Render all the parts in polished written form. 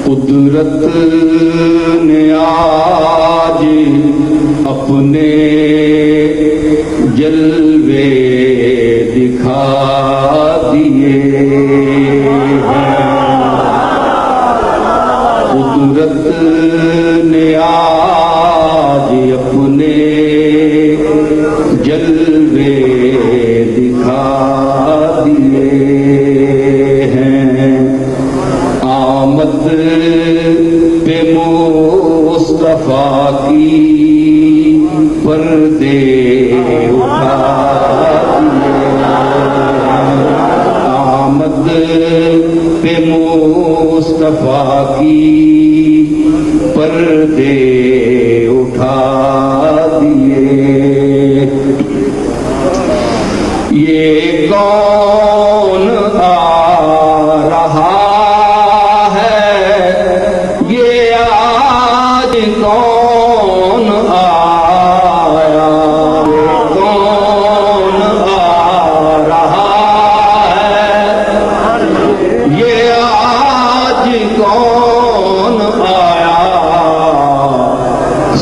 قدرت نے آج اپنے جلوے دکھا دیے ہیں، قدرت نے آج اپنے جلوے دکھا دیے ہیں، آمد پہ مصطفیٰ کی پردے اٹھا دیے، آمد پہ مصطفیٰ کی پردے اٹھا دیے، یہ کون آ رہا ہے، یہ آج کون آیا، کون آ رہا ہے، یہ آج کون آیا،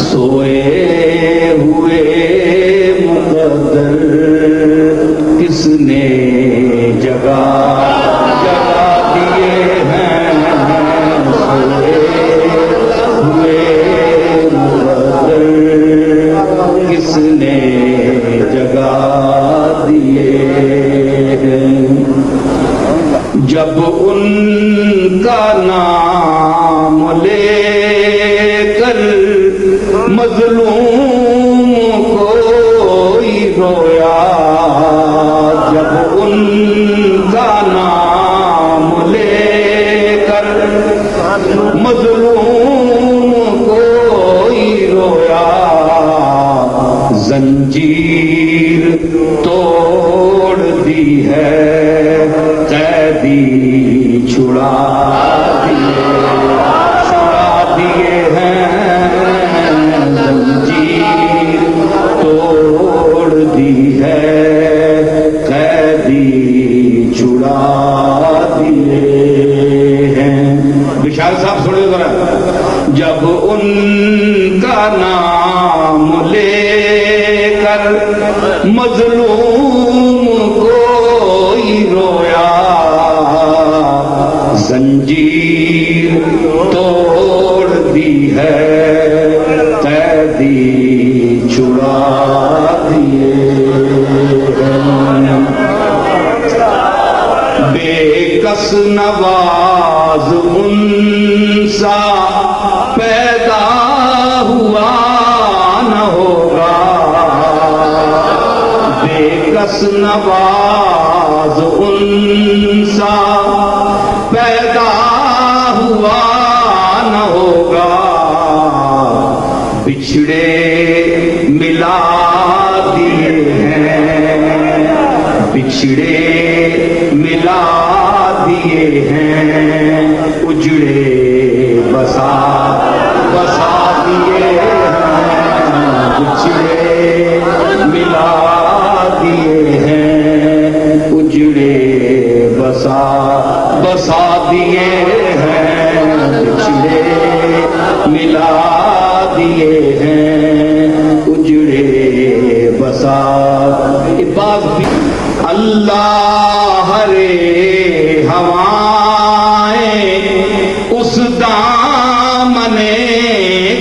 سوئے ہوئے مقدر کس نے جگا دیے ہیں، سوئے ہوئے مقدر کس نے جگا دیے ہیں، جب ان کا نام لے کر مظلوم کوئی رویا، جب ان کا نام لے کر مظلوم کوئی رویا، زنجیر توڑ دی ہے قیدی چھڑا دیے ہیں، زنجیر توڑ دی ہے قیدی چھڑا دیے ہیں، بشار صاحب سنیں ذرا، جب ان کا نام لے کر مظلوم کوئی رویا، زنجیر توڑ دی ہے قیدی چھڑا دیے ہیں، بے کس نواز ان سا پیدا ہوا نہ ہوگا، بے کس نواز ان سا پیدا ہوا نہ ہوگا، بچھڑے ملا دیے ہیں، بچھڑے ملا دیے ہیں، اجڑے بسا دیے ہیں، بچھڑے ملا دیے ہیں، اجڑے بسا دیے ہیں، بچھڑے ملا دیے ہیں، اجڑے بسا، بات بھی اللہ رے ہوائیں اس دامن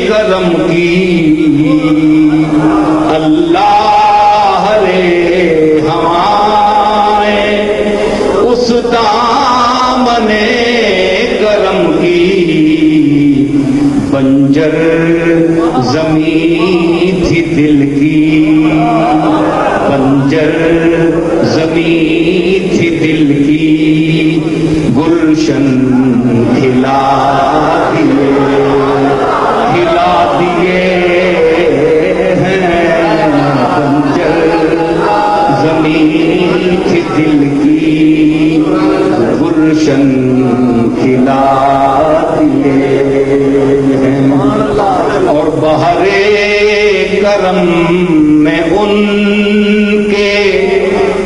کرم کی، اللہ رے ہوائیں اس دامن کرم کی، بنجر زمین تھی دل کی، بنجر زمین تھی دل کی، گلشن کھلا دیے ہیں، بنجر زمین تھی دل کی، گلشن کھلا دیے ہیں، اور بہرے کرم میں ان کے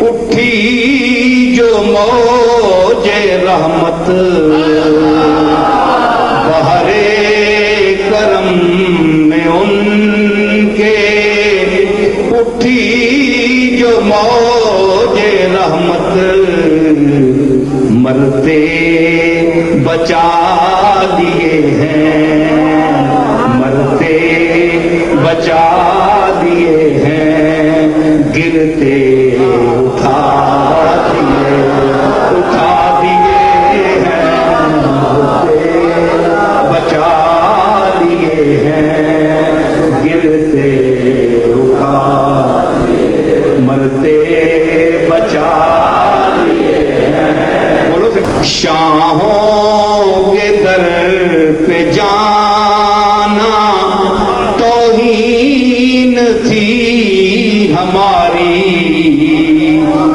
اٹھی جو موج رحمت بہرے کرم میں ان کے اٹھی جو موج رحمت مرتے بچا دیے ہیں مرتے بچا دیے ہیں گرتے اٹھا دیے ہیں بچا دیے ہیں گرتے اٹھا مرتے بچا دیے ہیں بولو شاہوں کے در پہ جانا توہین تھی ہماری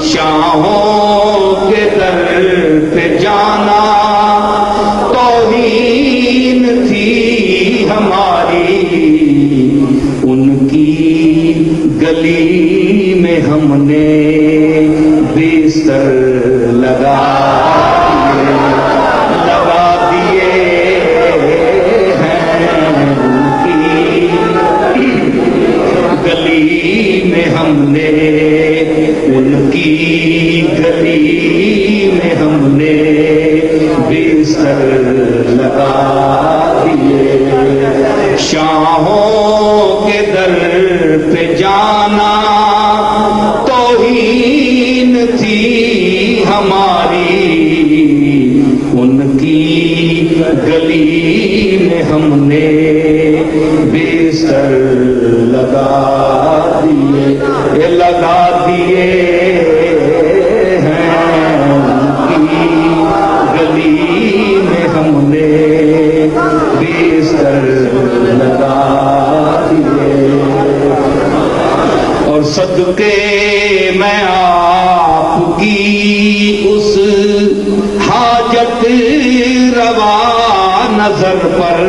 شاہوں کے در پہ جانا توہین تھی ہماری ان کی گلی میں ہم نے بستر لگا دیے ہیں ان کی گلی میں ہم نے ان کی گلی میں ہم نے بستر لگا دیے شاہوں کے در پہ جانا توہین تھی ہماری ان کی گلی میں ہم نے بستر لگا دیے ہیں ان کی گلی میں ہم نے بستر لگا دیے اور صدقے میں آپ کی اس حاجت روا نظر پر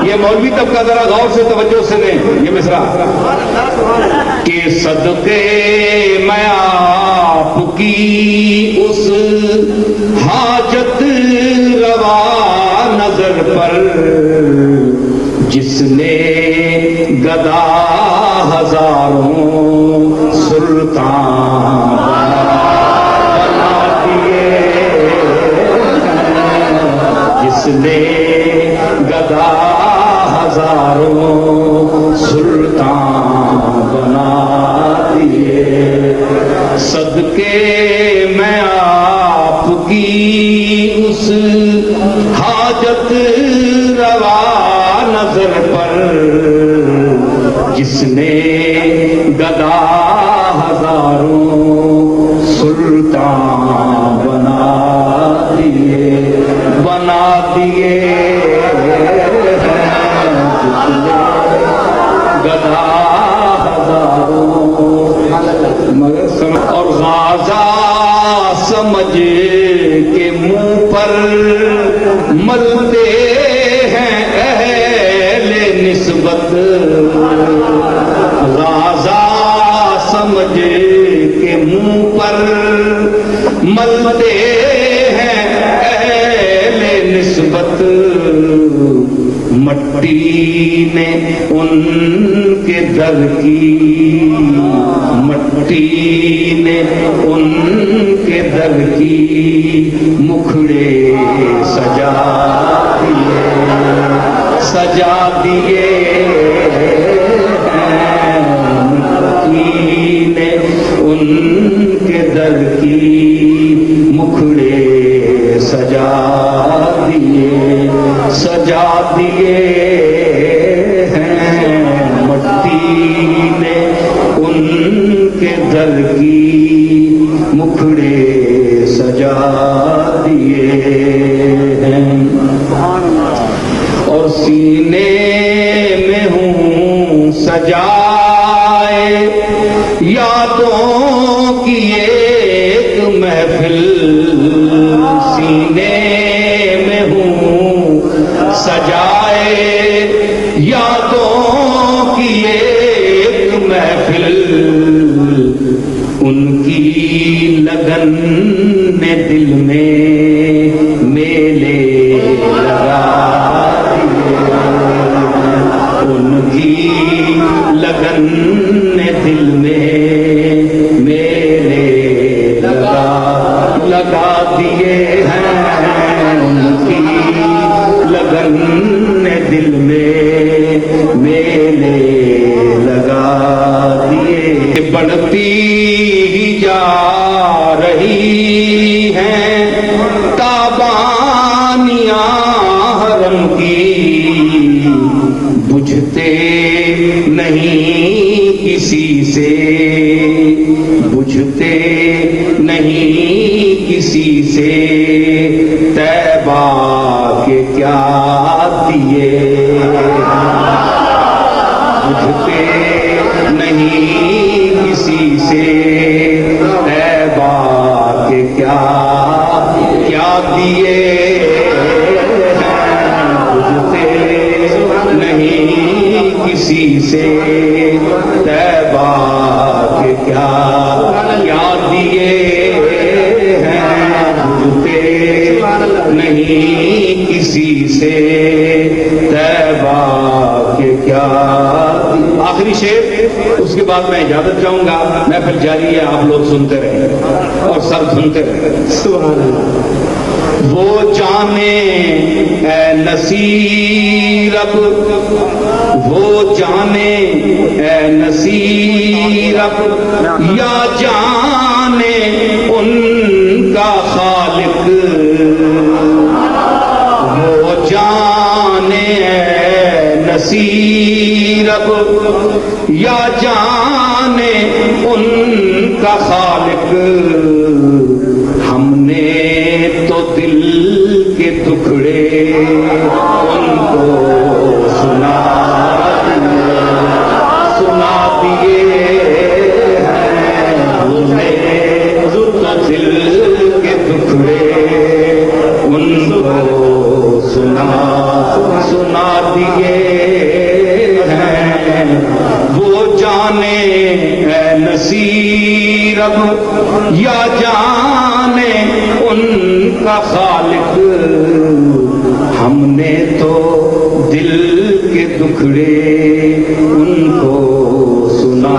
یہ مولوی طبقہ ذرا غور سے توجہ سے دیں یہ مصرع کہ صدقے میں آپ کی اس حاجت روا نظر پر جس نے گدا ہزاروں سلطان بنا دیے جس نے گدا ہزاروں سلطان بنا دیے صدقے میں آپ کی اس حاجت روا نظر پر جس نے گدا ہزاروں سلطان بنا دیے گدا ہزاروں اور غازہ سمجھ کے منہ پر ملتے ہیں اہل نسبت غازہ سمجھ کے منہ پر ملتے ہیں اہل نسبت مٹی نے ان کے در کی مٹی نے ان کے در کی مکھڑے سجا دیے مٹی نے ان کے در کی مکھڑے سجا دیے ہیں مٹی نے ان کے در کی مکھڑے سجا دیے ہیں اور سینے میں ہوں سجائے یادوں کی ایک محفل سینے میں ہوں سجائے یادوں کی ایک محفل ان کی لگن نے دل میں میلے لگا دیے، ان کی لگن نے دل میں میلے لگا دیے ہیں، ان کی لگن نے دل میں میلے لگا دیے، بڑھتی ہی جا رہی ہیں تابانیاں حرم کی، بجھتے نہیں کسی سے، بجھتے نہیں کسی سے، طیبہ کے کیا دیے، بجھتے نہیں کسی سے، طیبہ کے کیا دیے، بجھتے نہیں کسی سے، طیبہ کے کیا دیے ہیں، بجھتے نہیں کسی سے، طیبہ کے کیا۔ آخری شعر، اس کے بعد میں اجازت چاہوں گا، محفل جاری ہے، آپ لوگ سنتے رہیں اور سب سنتے رہیں۔ سبحان اللہ۔ وہ جانے اے نصیرب، وہ جانے اے نصیرب، یا جانے ان کا خالق، وہ جانے اے نصیرب، یا جانے ان کا خالق، ہم نے تو دل کے ٹکڑے ان کو سنا دیے ہیں، ہم نے تو دل کے ٹکڑے ان کو سنا دیے ہیں، وہ جانے اے نصیرب، یا جانے ان کا خالق، ہم نے تو دل کے ٹکڑے ان کو سنا